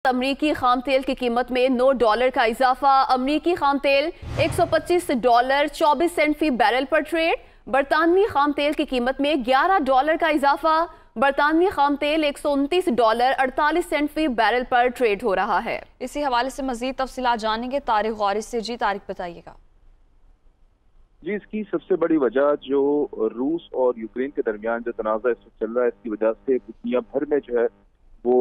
अमरीकी खाम तेल की कीमत में $9 का इजाफा। अमरीकी खाम तेल $125.24 फी बैरल पर ट्रेड। बरतानवी खाम तेल की कीमत में $11 का इजाफा। बरतानवी खाम तेल $129.48 फी बैरल पर ट्रेड हो रहा है। इसी हवाले से मजीद तफसीलात जानेंगे तारिक गौरी से। जी तारिक, बताइएगा। जी, इसकी सबसे बड़ी वजह जो रूस और यूक्रेन के दरमियान जो तनाज़ा इस वक्त चल रहा है, इसकी वजह से दुनिया भर में जो है वो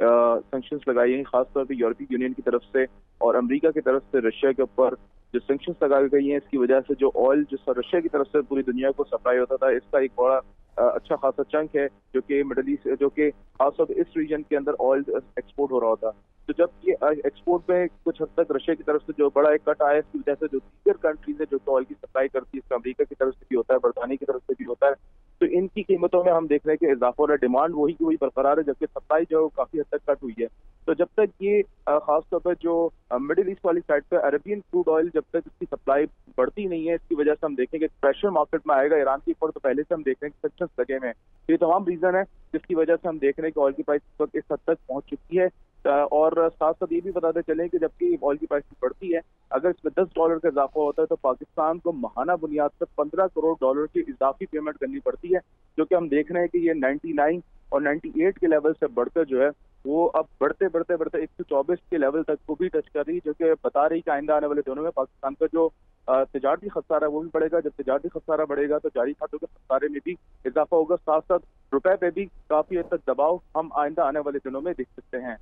सैंक्शंस लगाई गई, खासतौर पर यूरोपीय यूनियन की तरफ से और अमेरिका की तरफ से रशिया के ऊपर जो सैंक्शंस लगाई गई हैं। इसकी वजह से जो ऑयल जो रशिया की तरफ से पूरी दुनिया को सप्लाई होता था, इसका एक बड़ा अच्छा खासा चंक है जो कि मिडल ईस्ट, जो कि खासतौर पर इस रीजन के अंदर ऑयल एक्सपोर्ट हो रहा होता। तो जब ये एक्सपोर्ट में कुछ हद तक रशिया की तरफ से जो बड़ा एक कट आया, इसकी वजह से जो दीगर कंट्रीज है जो ऑयल की सप्लाई करती है, इसका अमेरिका की तरफ से भी होता है, बरतानिया की तरफ से भी होता है, तो इनकी कीमतों में हम देख रहे हैं कि इजाफा हो रहा है। डिमांड वही की वही बरकरार है, जबकि सप्लाई जो है काफी हद तक कट हुई है। तो जब तक ये खासतौर पर जो मिडिल ईस्ट वाली साइड पर अरेबियन क्रूड ऑयल जब तक इसकी सप्लाई बढ़ती नहीं है, इसकी वजह से हम देखेंगे प्रेशर मार्केट में आएगा। ईरान के ऊपर तो पहले से हम देख रहे हैं कि सैंक्शंस लगे हुए हैं। ये तमाम रीजन है जिसकी वजह से हम देख रहे हैं कि ऑयल की प्राइस इस वक्त इस हद तक पहुंच चुकी है। और साथ साथ ये भी बताते चलें कि जबकि ऑयल की प्राइस बढ़ती है, अगर इसमें $10 का इजाफा होता है तो पाकिस्तान को माहाना बुनियाद पर $15 करोड़ की इजाफी पेमेंट करनी पड़ती है, जो कि हम देख रहे हैं कि ये 99 और 98 के लेवल से बढ़कर जो है वो अब बढ़ते 124 के लेवल तक को भी टच कर रही है, जो कि बता रही कि आइंदा आने वाले दिनों में पाकिस्तान का जो तिजारती खसारा है वो भी बढ़ेगा। जब तिजारती खसारा बढ़ेगा तो जारी खातों के खसारे में भी इजाफा होगा। साथ साथ रुपए पे भी काफी हद तक दबाव हम आइंदा आने वाले दिनों में देख सकते हैं।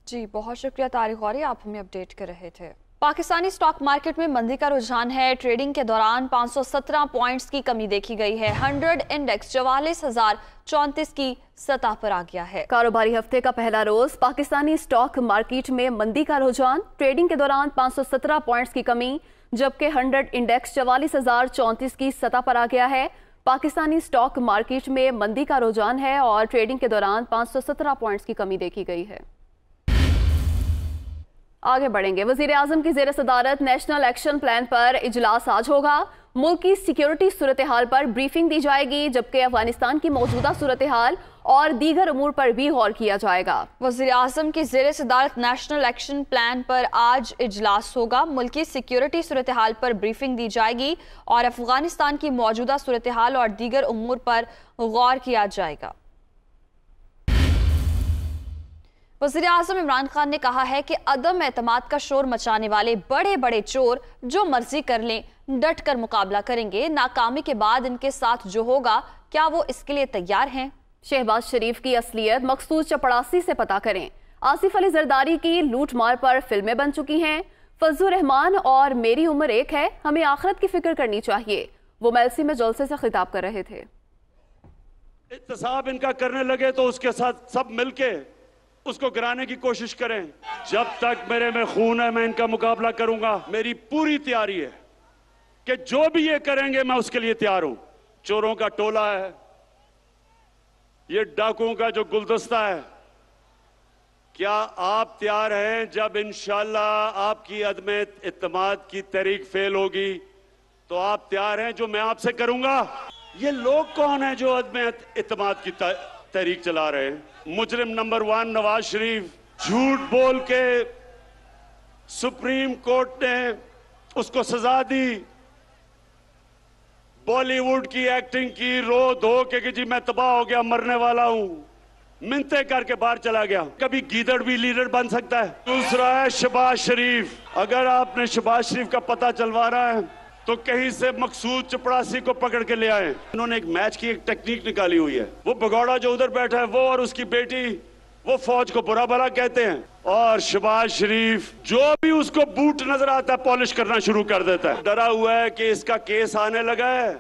जी, बहुत शुक्रिया तारिक गौरी, आप हमें अपडेट कर रहे थे। पाकिस्तानी स्टॉक मार्केट में मंदी का रुझान है। ट्रेडिंग के दौरान 517 पॉइंट्स की कमी देखी गई है। 100 इंडेक्स 44,034 की सतह पर आ गया है। कारोबारी हफ्ते का पहला रोज पाकिस्तानी स्टॉक मार्केट में मंदी का रुझान। ट्रेडिंग के दौरान 517 पॉइंट्स की कमी, जबकि 100 इंडेक्स 44,034 की सतह पर आ गया है। पाकिस्तानी स्टॉक मार्केट में मंदी का रुझान है और ट्रेडिंग के दौरान 517 पॉइंट्स की कमी देखी गई है। आगे बढ़ेंगे। वजीर आजम की जेर सदारत नेशनल एक्शन प्लान पर इजलास आज होगा। मुल्क की सिक्योरिटी सूरत हाल पर ब्रीफिंग दी जाएगी, जबकि अफगानिस्तान की मौजूदा सूरत हाल और दीगर अमूर पर भी गौर किया जाएगा। वजीर आजम की जेर सदारत नेशनल एक्शन प्लान पर आज इजलास होगा। मुल्क की सिक्योरिटी सूरत हाल पर ब्रीफिंग दी जाएगी और अफगानिस्तान की मौजूदा सूरत हाल और दीगर अमूर पर गौर किया जाएगा। वज़ीर आज़म इमरान खान ने कहा है कि अदम एतमाद का शोर मचाने वाले बड़े बड़े चोर जो मर्जी कर लें, डट कर मुकाबला करेंगे। नाकामी के बाद इनके साथ जो होगा, क्या वो इसके लिए तैयार हैं? शहबाज शरीफ की असलियत मखसूस चपड़ासी से पता करें। आसिफ अली जरदारी की लूट मार पर फिल्में बन चुकी हैं। फजलुर रहमान और मेरी उम्र एक है, हमें आखिरत की फिक्र करनी चाहिए, वो मेलसी में जलसे से खिताब कर रहे थे। इत्तेसाब इनका करने लगे तो उसके साथ सब मिलके उसको गिराने की कोशिश करें। जब तक मेरे में खून है मैं इनका मुकाबला करूंगा। मेरी पूरी तैयारी है कि जो भी ये करेंगे मैं उसके लिए तैयार हूं। चोरों का टोला है, ये डाकुओं का जो गुलदस्ता है, क्या आप तैयार हैं जब इंशाअल्लाह आपकी अदम इत्तेमाद की तहरीक फेल होगी तो आप तैयार हैं जो मैं आपसे करूंगा? ये लोग कौन है जो अदम इत्तेमाद की तहरीक चला रहे हैं? मुजरिम नंबर 1 नवाज शरीफ झूठ बोल के सुप्रीम कोर्ट ने उसको सजा दी। बॉलीवुड की एक्टिंग की, रो धो के कि जी मैं तबाह हो गया, मरने वाला हूं, मिन्नतें करके बाहर चला गया। कभी गीदड़ भी लीडर बन सकता है। दूसरा है शहबाज शरीफ। अगर आपने शहबाज शरीफ का पता चलवाना है तो कहीं से मखसूद चपड़ासी को पकड़ के ले आए। इन्होंने एक मैच की एक टेक्निक निकाली हुई है। वो भगौड़ा जो उधर बैठा है, वो और उसकी बेटी, वो फौज को बुरा भला कहते हैं, और शहबाज शरीफ जो भी उसको बूट नजर आता है पॉलिश करना शुरू कर देता है। डरा हुआ है कि इसका केस आने लगा है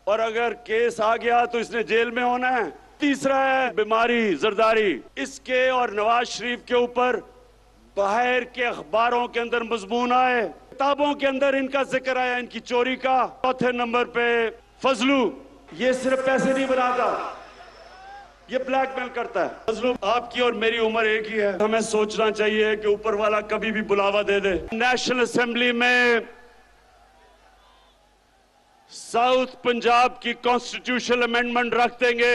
और अगर केस आ गया तो इसने जेल में होना है। तीसरा है बीमारी जरदारी। इसके और नवाज शरीफ के ऊपर बाहर के अखबारों के अंदर मजमून आए, किताबों के अंदर इनका जिक्र आया, इनकी चोरी का। चौथे नंबर पे फजलू, ये सिर्फ पैसे नहीं बनाता, ये ब्लैकमेल करता है। फजलू, आपकी और मेरी उम्र एक ही है। हमें सोचना चाहिए कि ऊपर वाला कभी भी बुलावा दे दे। नेशनल असेंबली में साउथ पंजाब की कॉन्स्टिट्यूशनल अमेंडमेंट रख देंगे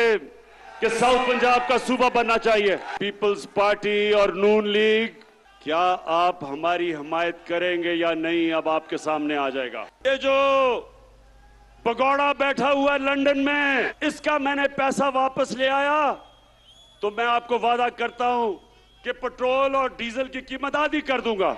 कि साउथ पंजाब का सूबा बनना चाहिए। पीपल्स पार्टी और नून लीग, क्या आप हमारी हमायत करेंगे या नहीं, अब आपके सामने आ जाएगा। ये जो भगौड़ा बैठा हुआ है लंदन में, इसका मैंने पैसा वापस ले आया तो मैं आपको वादा करता हूं कि पेट्रोल और डीजल की कीमत आधी कर दूंगा।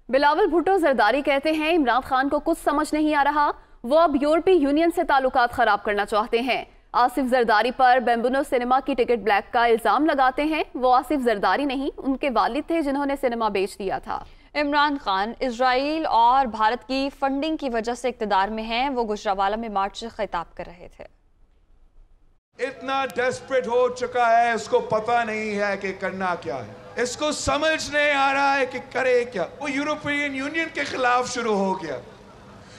बिलावल भुट्टो जरदारी कहते हैं इमरान खान को कुछ समझ नहीं आ रहा, वो अब यूरोपीय यूनियन से ताल्लुकात खराब करना चाहते हैं। आसिफ जरदारी पर बेम्बुनो सिनेमा की टिकट ब्लैक का इल्जाम लगाते हैं। वो आसिफ जरदारी नहीं, उनके वालिद थे जिन्होंने सिनेमा बेच दिया था। इमरान खान इजराइल और भारत की फंडिंग की वजह से इक्तदार में हैं। वो गुजरावाला में मार्च से खिताब कर रहे थे। इतना डेस्परेट हो चुका है, इसको पता नहीं है कि करना क्या है, इसको समझ नहीं आ रहा है कि करे क्या। वो यूरोपियन यूनियन के खिलाफ शुरू हो गया,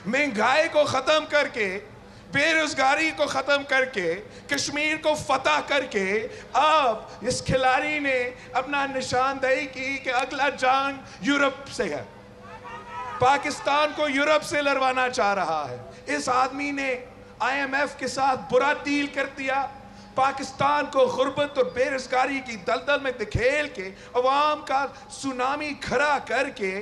महंगाई को खत्म करके, बेरोजगारी को खत्म करके, कश्मीर को फतह करके अब इस खिलाड़ी ने अपना निशानदेही की कि अगला जंग यूरोप से है, पाकिस्तान को यूरोप से लड़वाना चाह रहा है। इस आदमी ने IMF के साथ बुरा डील कर दिया, पाकिस्तान को गुर्बत और बेरोजगारी की दलदल में धकेल के अवाम का सुनामी खड़ा करके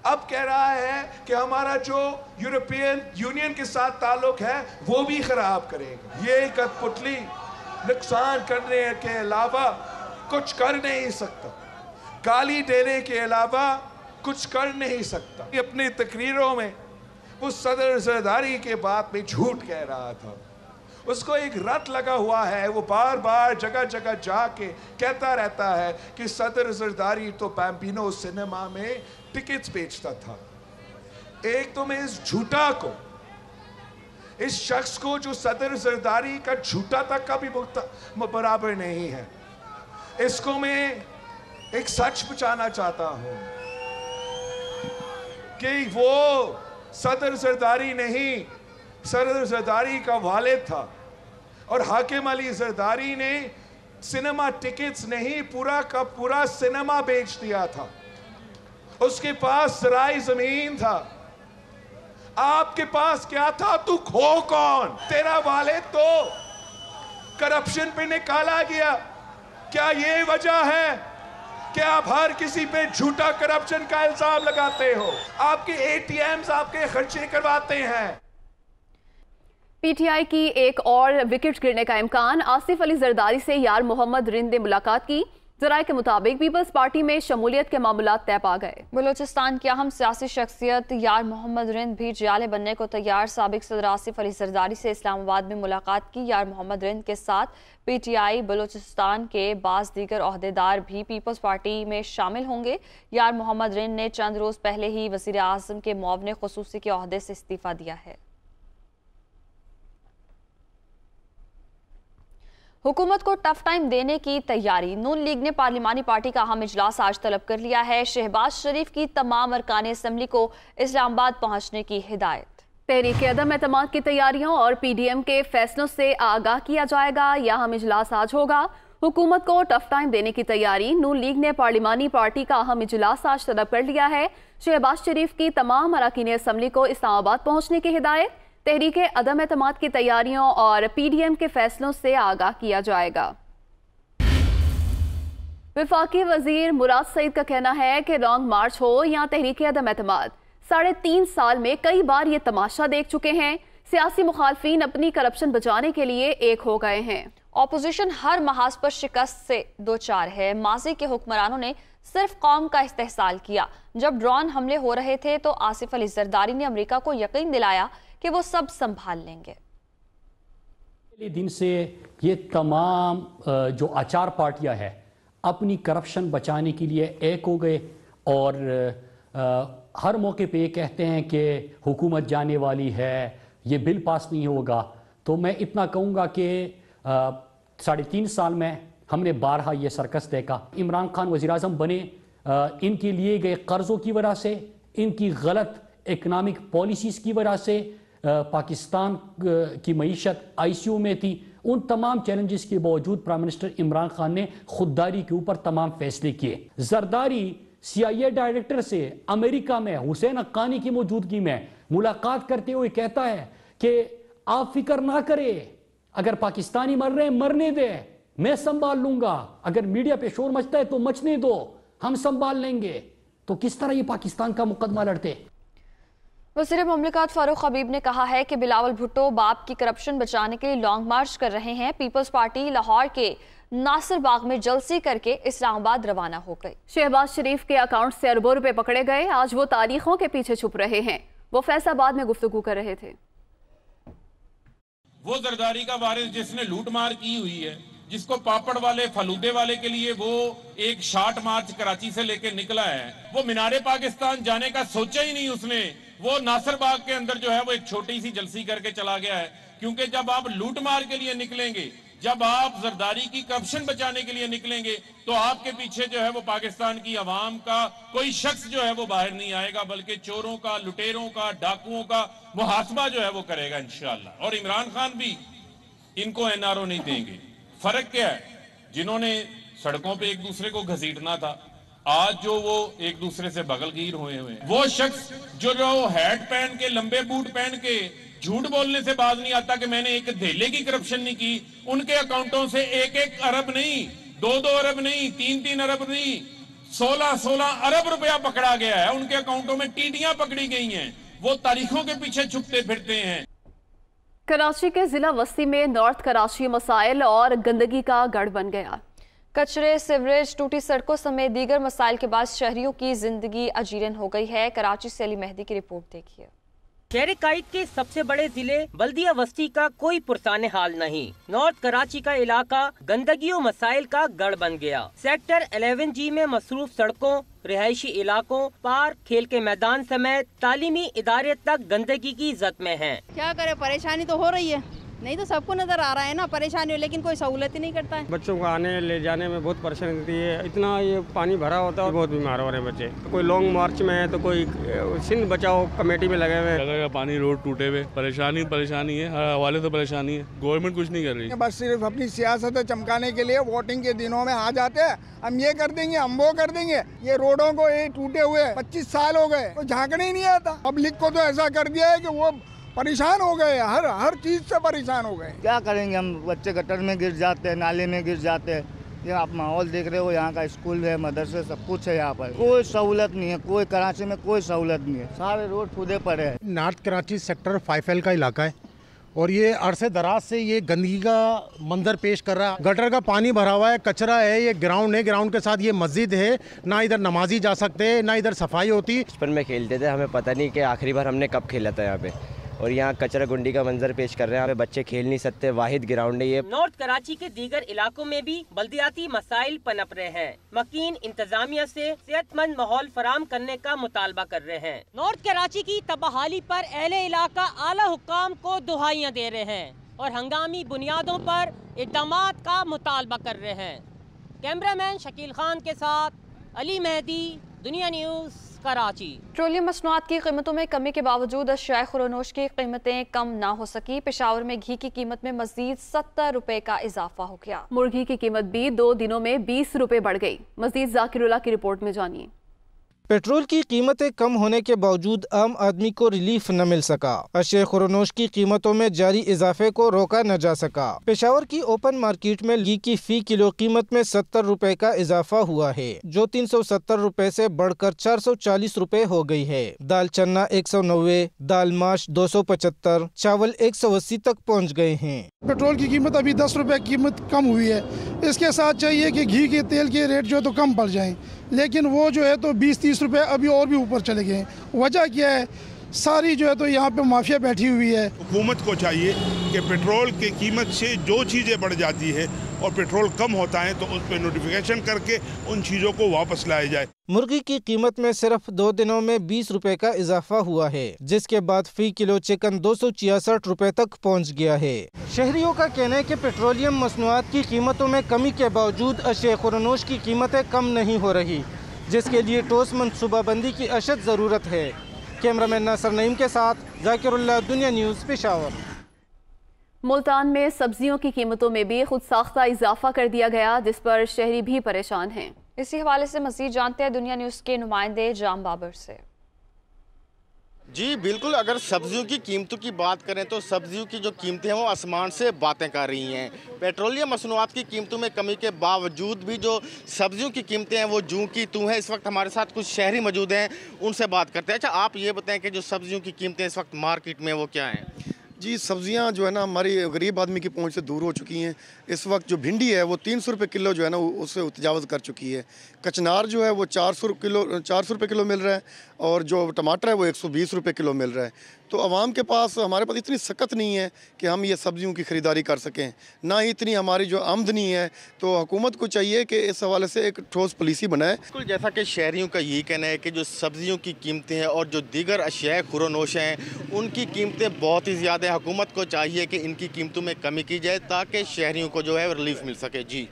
अब कह रहा है कि हमारा जो यूरोपियन यूनियन के साथ ताल्लुक है वो भी खराब करेगा। ये कठपुतली नुकसान करने के अलावा कुछ कर नहीं सकता, गाली देने के अलावा कुछ कर नहीं सकता। अपनी तकरीरों में वो सदर जरदारी के बात में झूठ कह रहा था, उसको एक रट लगा हुआ है, वो बार बार जगह जगह जाके कहता रहता है कि सदर जरदारी तो बैम्बिनो सिनेमा में टिकट्स बेचता था। एक तो मैं इस झूठा को, इस शख्स को जो सदर जरदारी का झूठा तक का भी बराबर नहीं है, इसको मैं एक सच बचाना चाहता हूं कि वो सदर जरदारी नहीं, सदर जरदारी का वालिद था और हाकिम अली जरदारी ने सिनेमा टिकट्स नहीं, पूरा का पूरा सिनेमा बेच दिया था। उसके पास सराय जमीन था, आपके पास क्या था? तू खो कौन? तेरा वालिद तो करप्शन पे निकाला गया। क्या ये वजह है कि आप हर किसी पे झूठा करप्शन का इल्जाम लगाते हो? आपके ATMs आपके खर्चे करवाते हैं। PTI की एक और विकेट गिरने का इम्कान। आसिफ अली जरदारी से यार मोहम्मद रिंद ने मुलाकात की। जराये के मुताबिक पीपल्स पार्टी में शमूलियत के मामलात तय पा गए। बलूचिस्तान की अहम सियासी शख्सियत यार मोहम्मद रिंद भी जियाले बनने को तैयार। साबिक सदर आसिफ अली जरदारी से इस्लामाबाद में मुलाकात की। यार मोहम्मद रिंद के साथ PTI बलूचिस्तान के बाज़ दीगर ओहदेदार भी पीपल्स पार्टी में शामिल होंगे। यार मोहम्मद रिंद ने चंद रोज पहले ही वज़ीर आज़म के मुआविन खुसूसी के ओहदे से इस्तीफा दिया है। हुकूमत को टफ टाइम देने की तैयारी। नून लीग ने पार्लिमानी पार्टी का अहम इजलास आज तलब कर लिया है। शहबाज शरीफ की तमाम अरकान असम्बली को इस्लामाबाद पहुंचने की हिदायत। तहरीक अदम एतमाद की तैयारियों और PDM के फैसलों से आगाह किया जाएगा। यह अहम इजलास आज होगा। हुकूमत को टफ टाइम देने की तैयारी। नून लीग ने पार्लिमानी पार्टी का अहम इजलास आज तलब कर लिया है। शहबाज शरीफ की तमाम अरकान असम्बली को इस्लामाबाद पहुंचने की हिदायत। तहरीक अदम एतमाद की तैयारियों और PDM के फैसलों से आगाह किया जाएगा। वफाकी वजीर मुराद सईद का कहना है कि लॉन्ग मार्च हो या तहरीक अदम एतमाद, 3.5 साल में कई बार ये तमाशा देख चुके हैं। सियासी मुखालफीन अपनी करप्शन बचाने के लिए एक हो गए हैं। ऑपोजिशन हर महाज पर शिकस्त से दो चार है। माजी के हुक्मरानों ने सिर्फ कौम का इस्तेहसाल किया। जब ड्रोन हमले हो रहे थे तो आसिफ अली जरदारी ने अमेरिका को यकीन दिलाया कि वो सब संभाल लेंगे। पहले दिन से ये तमाम जो आचार पार्टियां हैं अपनी करप्शन बचाने के लिए एक हो गए और हर मौके पे ये कहते हैं कि हुकूमत जाने वाली है, ये बिल पास नहीं होगा। तो मैं इतना कहूँगा कि 3.5 साल में हमने बारहा ये सर्कस देखा। इमरान खान वज़ीर आज़म बने, इनके लिए गए कर्ज़ों की वजह से, इनकी गलत इकनॉमिक पॉलिसीज़ की वजह से पाकिस्तान की मईशत ICU में थी। उन तमाम चैलेंजेस के बावजूद प्राइम मिनिस्टर इमरान खान ने खुददारी के ऊपर तमाम फैसले किए। जरदारी CIA डायरेक्टर से अमेरिका में हुसैन हक्कानी की मौजूदगी में मुलाकात करते हुए कहता है कि आप फिक्र ना करें, अगर पाकिस्तानी मर रहे हैं मरने दे, मैं संभाल लूंगा, अगर मीडिया पे शोर मचता है तो मचने दो, हम संभाल लेंगे। तो किस तरह ये पाकिस्तान का मुकदमा लड़ते? वज़ीर मुमलिकत फारूक हबीब ने कहा है कि बिलावल भुट्टो बाप की करप्शन बचाने के लिए लॉन्ग मार्च कर रहे हैं। पीपल्स पार्टी लाहौर के नासिर बाग में जलसे करके इस्लामाबाद रवाना हो गई। शहबाज शरीफ के अकाउंट से अरबों रुपए पकड़े गए। आज वो तारीखों के पीछे छुप रहे हैं। वो फैसलाबाद में गुफ्तगू कर रहे थे। वो जरदारी का वारिस जिसने लूट मार की हुई है, जिसको पापड़ वाले फलूदे वाले के लिए वो एक शार्ट मार्च कराची से लेके निकला है, वो मीनारे पाकिस्तान जाने का सोचा ही नहीं उसने। वो नासिर बाग के अंदर जो है वो एक छोटी सी जलसी करके चला गया है। क्योंकि जब आप लूट मार के लिए निकलेंगे, जब आप जरदारी की करप्शन बचाने के लिए निकलेंगे, तो आपके पीछे जो है वो पाकिस्तान की आवाम का कोई शख्स जो है वो बाहर नहीं आएगा, बल्कि चोरों का, लुटेरों का, डाकुओं का मुहासबा जो है वो करेगा इंशाअल्लाह। और इमरान खान भी इनको एनआरओ नहीं देंगे। फर्क क्या है? जिन्होंने सड़कों पे एक दूसरे को घसीटना था, आज जो वो एक दूसरे से बगलगीर हुए वो शख्स जो हैट पहन के, लंबे बूट पहन के झूठ बोलने से बाज नहीं आता कि मैंने एक धेले की करप्शन नहीं की, उनके अकाउंटों से 1-1 अरब नहीं, 2-2 अरब नहीं, 3-3 अरब नहीं, 16-16 अरब रुपया पकड़ा गया है। उनके अकाउंटों में टीटियां पकड़ी गई हैं। वो तारीखों के पीछे छुपते फिरते हैं। कराची के जिला वस्ती में नॉर्थ कराची मसाइल और गंदगी का गढ़ बन गया। कचरे, सीवरेज, टूटी सड़कों समेत दीगर मसाइल के बाद शहरियों की जिंदगी अजीरन हो गई है। कराची से अली मेहदी की रिपोर्ट देखिए। शहर कायद के सबसे बड़े जिले बल्दिया वस्ती का कोई पुरसाने हाल नहीं। नॉर्थ कराची का इलाका गंदगी और मसाइल का गढ़ बन गया। सेक्टर 11G में मसरूफ सड़कों, रिहायशी इलाकों, पार्क, खेल के मैदान समेत तालीमी इदारे तक गंदगी की जद में हैं। क्या करे, परेशानी तो हो रही है, नहीं तो सबको नजर आ रहा है ना परेशानी हो, लेकिन कोई सहूलत ही नहीं करता है। बच्चों को आने ले जाने में बहुत परेशानी होती है। इतना ये पानी भरा होता है, बहुत बीमार हो रहे हैं बच्चे। कोई लॉन्ग मार्च में है तो कोई सिंध बचाओ कमेटी में लगे हुए हैं। पानी रोड टूटे हुए, परेशानी है, हर हवाले से परेशानी है। गवर्नमेंट कुछ नहीं कर रही, बस सिर्फ अपनी सियासत चमकाने के लिए वोटिंग के दिनों में आ जाते हैं, हम ये कर देंगे, हम वो कर देंगे। ये रोडों को ये टूटे हुए 25 साल हो गए, तो झांकने ही नहीं आता। पब्लिक को तो ऐसा कर दिया है कि वो परेशान हो गए, हर चीज से परेशान हो गए। क्या करेंगे हम, बच्चे गटर में गिर जाते हैं, नाले में गिर जाते हैं। ये आप माहौल देख रहे हो, यहाँ का स्कूल है, मदरसे, सब कुछ है। यहाँ पर कोई सहूलत नहीं है, कोई कराची में कोई सहूलत नहीं है, सारे रोड खुदे पड़े हैं। नॉर्थ कराची सेक्टर 5L का इलाका है और ये अरसे दराज से ये गंदगी का मंजर पेश कर रहा है। गटर का पानी भरा हुआ है, कचरा है, ये ग्राउंड है, ग्राउंड के साथ ये मस्जिद है, ना इधर नमाजी जा सकते हैं, ना इधर सफाई होती। बचपन में खेलते थे, हमें पता नहीं कि आखिरी बार हमने कब खेला था यहाँ पे, और यहाँ कचरा गुंडी का मंजर पेश कर रहे हैं। यहाँ पे बच्चे खेल नहीं सकते, वाहिद ग्राउंड है ये। नॉर्थ कराची के दीगर इलाकों में भी बल्दियाती मसाइल पनप रहे हैं। मकीन इंतजामिया से सेहतमंद माहौल फराम करने का मुतालबा कर रहे हैं। नॉर्थ कराची की तबाहाली पर अहले इलाका आला हुक्काम को दुहाइयाँ दे रहे हैं और हंगामी बुनियादों पर इक़दामात का मुतालबा कर रहे हैं। कैमरामैन शकील खान के साथ अली मेहदी, दुनिया न्यूज़, कराची। पेट्रोलियम मसनूआत की कीमतों में कमी के बावजूद अशिया खुरोनोश की कीमतें कम ना हो सकी। पेशावर में घी की कीमत में मजीद 70 रुपए का इजाफा हो गया। मुर्गी की कीमत भी 2 दिनों में 20 रुपए बढ़ गई। मजीद जाकिरुल्लाह की रिपोर्ट में जानिए। पेट्रोल की कीमतें कम होने के बावजूद आम आदमी को रिलीफ न मिल सका। अशिया खुरोनोश की कीमतों में जारी इजाफे को रोका न जा सका। पेशावर की ओपन मार्केट में घी की फी किलो कीमत में 70 रुपए का इजाफा हुआ है, जो 370 रुपए से बढ़कर 440 रुपए हो गई है। दाल चन्ना 190, दाल माश 275, चावल 180 तक पहुँच गए हैं। पेट्रोल की कीमत अभी 10 रुपए कीमत कम हुई है। इसके साथ चाहिए कि घी के तेल के रेट जो है तो कम पड़ जाएं, लेकिन वो जो है तो 20-30 रुपए अभी और भी ऊपर चले गए। वजह क्या है? सारी जो है तो यहाँ पे माफिया बैठी हुई है। हुकूमत को चाहिए कि पेट्रोल की कीमत से जो चीज़ें बढ़ जाती है और पेट्रोल कम होता है तो उस पर नोटिफिकेशन करके उन चीज़ों को वापस लाया जाए। मुर्गी की कीमत में सिर्फ 2 दिनों में 20 रुपए का इजाफा हुआ है, जिसके बाद फी किलो चिकन 266 रुपए तक पहुंच गया है। शहरियों का कहना है कि पेट्रोलियम मसनूआत की कीमतों में कमी के बावजूद अशिया खुरोनोश की कीमतें कम नहीं हो रही, जिसके लिए ठोस मनसूबाबंदी की अशद ज़रूरत है। कैमरामैन नासर नईम के साथ जाकिरुल्लाह, दुनिया न्यूज़, पेशावर। मुल्तान में सब्जियों की कीमतों में भी खुद साख्ता इजाफा कर दिया गया, जिस पर शहरी भी परेशान हैं। इसी हवाले से मजीद जानते हैं दुनिया न्यूज़ के नुमाइंदे जाम बाबर से। जी बिल्कुल, अगर सब्जियों की कीमतों की बात करें तो सब्जियों की जो कीमतें हैं वो आसमान से बातें कर रही हैं। पेट्रोलियम मसनूआत की कीमतों में कमी के बावजूद भी जो सब्जियों की कीमतें हैं वो जूं की तूं हैं। इस वक्त हमारे साथ कुछ शहरी मौजूद हैं, उनसे बात करते हैं। अच्छा, आप ये बताएं कि जो सब्जियों की कीमतें इस वक्त मार्केट में वो क्या हैं? जी, सब्जियां जो है ना हमारी गरीब आदमी की पहुंच से दूर हो चुकी हैं। इस वक्त जो भिंडी है वो 300 रुपये किलो जो है ना उससे तजावज़ कर चुकी है। कचनार जो है वो 400 रुपये किलो मिल रहा है और जो टमाटर है वो 120 रुपये किलो मिल रहा है। तो आवाम के पास हमारे पास इतनी सकत नहीं है कि हम ये सब्जियों की ख़रीदारी कर सकें, ना ही इतनी हमारी जो आमदनी है। तो हुकूमत को चाहिए कि इस हवाले से एक ठोस पॉलिसी बनाए। बिल्कुल, जैसा कि शहरियों का यही कहना है कि जो सब्जियों की कीमतें हैं और जो दीगर अशिया खुरोनोश हैं उनकी कीमतें बहुत ही ज़्यादा है। हुकूमत को चाहिए कि इनकी कीमतों में कमी की जाए ताकि शहरियों को जो है रिलीफ मिल सके। जी।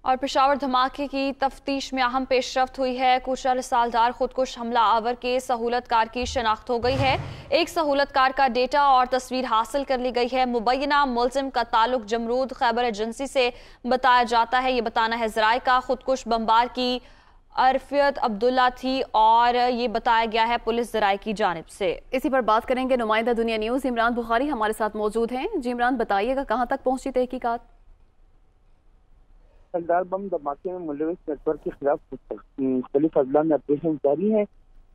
और पेशावर धमाके की तफ्तीश में अहम पेशरफ्त हुई है। कुशल सालदार खुदकुश हमला आवर के सहूलतकार की शनाख्त हो गई है। एक सहूलतकार का डेटा और तस्वीर हासिल कर ली गई है। मुबैना मुलजिम का ताल्लुक जमरूद खैबर एजेंसी से बताया जाता है। ये बताना है ज़राए का। खुदकुश बमबार की अरफियत अब्दुल्ला थी और ये बताया गया है पुलिस ज़राए की जानिब से। इसी पर बात करेंगे नुमाइंदा दुनिया न्यूज़ इमरान बुखारी हमारे साथ मौजूद हैं। जी इमरान, बताइएगा कहाँ तक पहुँची तहकीकात? सरदार बम धमाके में मुलविस नेटवर्क के खिलाफ मुख्तलिफ अजला में ऑपरेशन जारी है।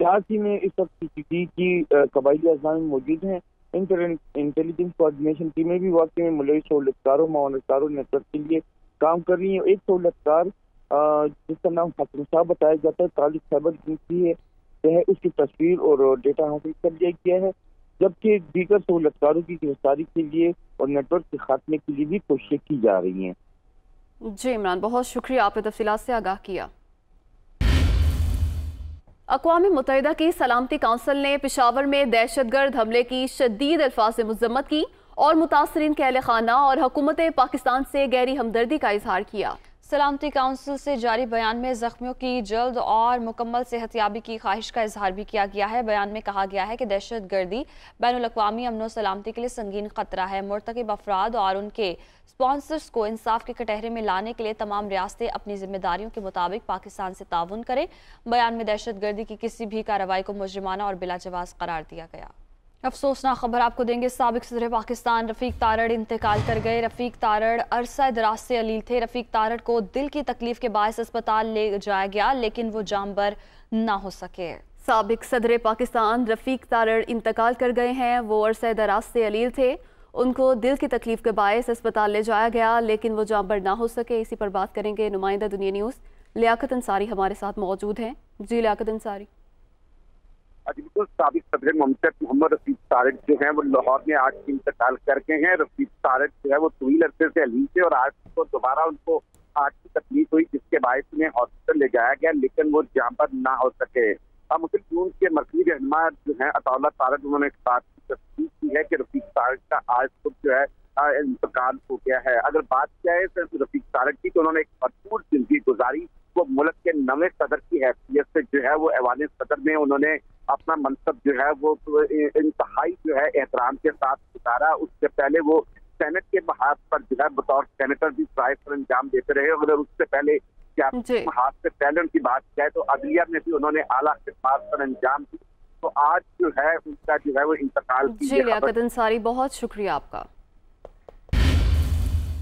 कराची में इस वक्त सीसीटी की कबायली अजला में मौजूद हैं। इंटेलिजेंस कोऑर्डिनेशन टीमें भी वाकई में मुलविस सहूलतकारों मावनतकारों नेटवर्क के लिए काम कर रही हैं। एक सहूलतकार जिसका नाम हाकिम साहब बताया जाता है, तालिक खैबर एजेंसी है, उसकी तस्वीर और डेटा हासिल कर लिया गया है, जबकि दीगर सहूलतकारों की गिरफ्तारी के लिए और नेटवर्क के खात्मे के लिए भी कोशिशें की जा रही हैं। जी इमरान, बहुत शुक्रिया, आपने तफसीलात से आगाह किया। अक़वाम मुत्तहिदा की सलामती काउंसिल ने पेशावर में दहशतगर्द हमले की शदीद अल्फाज में मज़म्मत की और मुतासरीन के अहले खाना और हुकूमत पाकिस्तान से गहरी हमदर्दी का इजहार किया। सलामती काउंसिल से जारी बयान में जख्मियों की जल्द और मुकम्मल सेहतयाबी की ख्वाहिश का इजहार भी किया गया है। बयान में कहा गया है कि दहशत गर्दी बैनुल-अक़वामी अमन सलामती के लिए संगीन खतरा है। मुर्तकिब अफराद और उनके स्पॉन्सर्स को इंसाफ के कटहरे में लाने के लिए तमाम रियासतें अपनी जिम्मेदारियों के मुताबिक पाकिस्तान से ताउन करें। बयान में दहशत गर्दी की किसी भी कार्रवाई को मुजरिमाना और बिलाजवाज करार दिया गया। अफसोसनाक खबर आपको देंगे। साबिक सदर पाकिस्तान रफीक तारड़ इंतकाल कर गए। रफीक तारड़ अरसा दराज से अलील थे। रफीक तारड़ को दिल की तकलीफ के बायस अस्पताल ले जाया गया लेकिन वो जानबर ना हो सके। साबिक सदर पाकिस्तान रफीक तारड़ इंतकाल कर गए हैं। वो अरसा दराज से अलील थे, उनको दिल की तकलीफ के बायस अस्पताल ले जाया गया लेकिन वो जानबर ना हो सके। इसी पर बात करेंगे नुमाइंदा दुनिया न्यूज़ लियाकत अंसारी हमारे साथ मौजूद हैं। जी लियाकत अंसारी। बिल्कुल, साबिक सदर ममताज मोहम्मद रफीक तारड़ जो हैं वो लाहौर में आज इंतकाल कर गए हैं। रफीक तारड़ जो है वो तवील अरसे से अलील थे और आज को दोबारा उनको हार्ट की तकलीफ हुई जिसके बायस उन्हें हॉस्पिटल ले जाया गया लेकिन वो जानबर ना हो सके। मुस्लिम यूथ के मरकजी रहनुमा जो है अताउल्लाह तारड़, उन्होंने इस बात की तस्दीक की है कि रफीक तारड़ का आज खुद जो है इंतकाल हो गया है। अगर बात जाए सिर्फ रफीक तारड़ की तो उन्होंने एक भरपूर जिंदगी गुजारी। वो मुल्क के नवे सदर की हैसियत से जो है वो ऐवान सदर में उन्होंने अपना मनसब जो है वो इंतहाई जो है एहतराम के साथ गुजारा। उससे पहले वो सेनेट के महाज पर जो है बतौर सेनेटर भी ड्राइव पर अंजाम देते रहे। अगर उससे पहले महाज से पहले उनकी बात जाए तो अदलिया में भी उन्होंने आला खिदमत पर अंजाम दी। तो आज जो है उनका जो है वो इंतकाल। जी लियाकत अंसारी, बहुत शुक्रिया आपका।